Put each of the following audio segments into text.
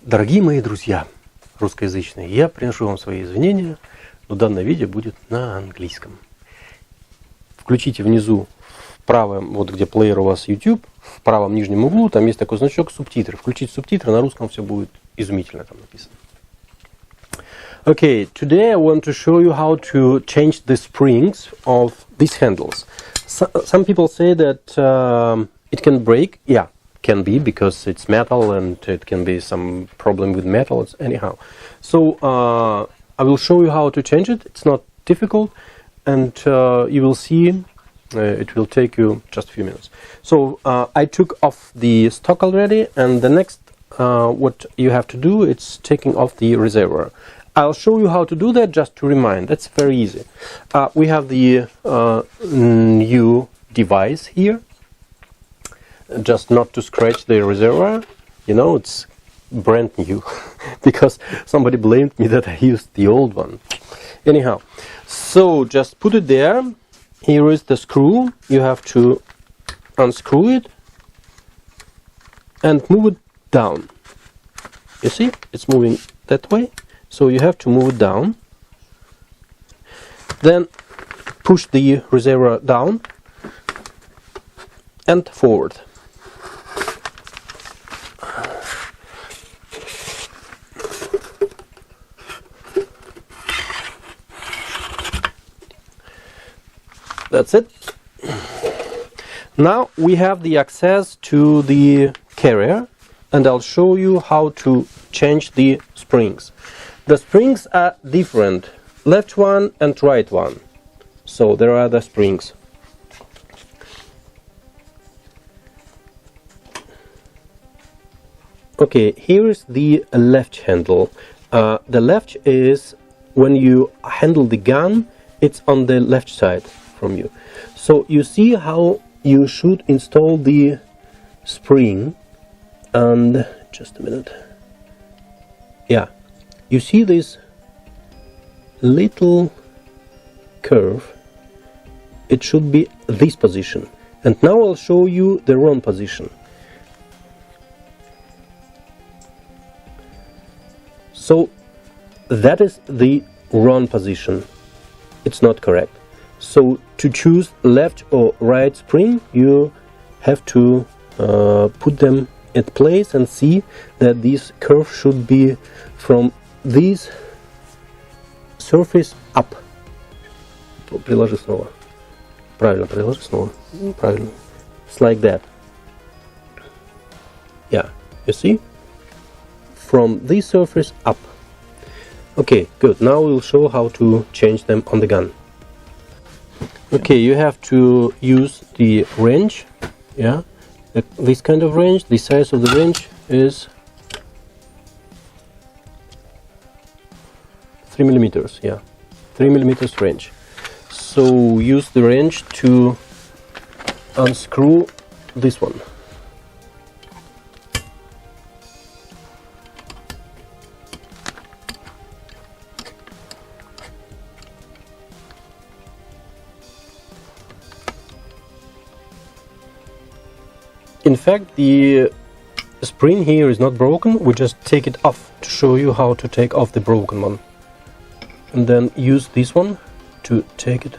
Дорогие мои друзья русскоязычные, я приношу вам свои извинения, но данное видео будет на английском. Включите внизу, в правом, вот где плеер у вас YouTube, в правом нижнем углу, там есть такой значок субтитры. Включите субтитры, на русском все будет изумительно там написано. Okay, today I want to show you how to change the springs of these handles. Some people say that it can break. Yeah, can be because it's metal and it can be some problem with metal. Anyhow, so I will show you how to change it. It's not difficult, and you will see. It will take you just a few minutes. So I took off the stock already, and the next what you have to do is taking off the reservoir. I'll show you how to do that just to remind. That's very easy. We have the new device here. Just not to scratch the reservoir. You know, it's brand new because somebody blamed me that I used the old one. Anyhow, so just put it there. Here is the screw. You have to unscrew it and move it down. You see, it's moving that way. So you have to move it down. Then push the reservoir down and forward. That's it. Now we have the access to the carrier, and I'll show you how to change the springs. The springs are different, left one and right one. So there are the springs. Okay, here is the left handle. The left is when you handle the gun, it's on the left side from you. So you see how you should install the spring, and just a minute. Yeah, you see this little curve. It should be this position, and now I'll show you the wrong position. So that is the wrong position. It's not correct. So to choose left or right spring, you have to put them at place and see that this curve should be from this surface up. Приложи снова. Правильно, приложи снова. Правильно. It's like that. Yeah, you see? From this surface up. Okay, good. Now we'll show how to change them on the gun. Okay, you have to use the wrench. Yeah, this kind of wrench. The size of the wrench is 3 millimeters. Yeah, 3 millimeters wrench. So use the wrench to unscrew this one. In fact, the spring here is not broken. We just take it off to show you how to take off the broken one, and then use this one to take it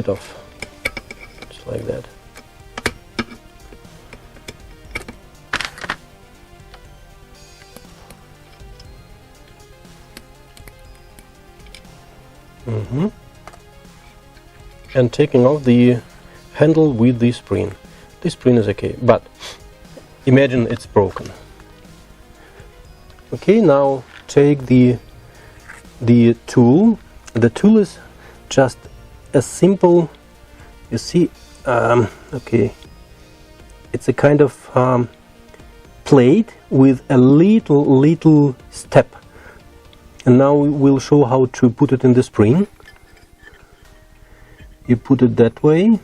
off, just like that. And taking off the handle with the spring. This spring is okay, but imagine it's broken. Okay, now take the tool. The tool is just a simple, you see, okay, it's a kind of plate with a little step, and now we will show how to put it in the spring. You put it that way.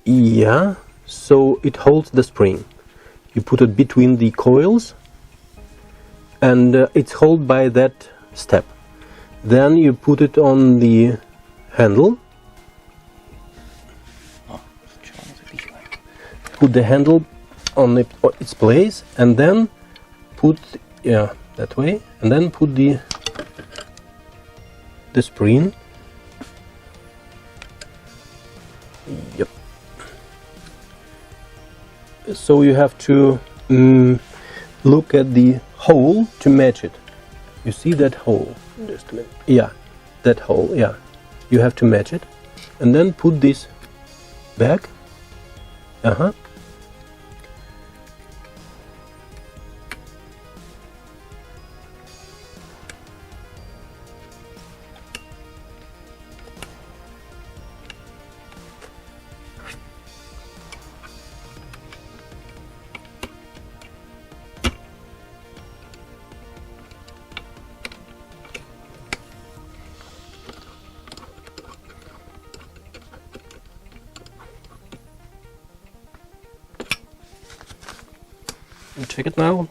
Yeah, so it holds the spring. You put it between the coils, and it's held by that step. Then you put it on the handle. put the handle on its place, and then put, yeah, that way, and then put the spring. Yep. So you have to look at the hole to match it. You see that hole? Just a minute. Yeah, that hole. Yeah, you have to match it, and then put this back. Check it now.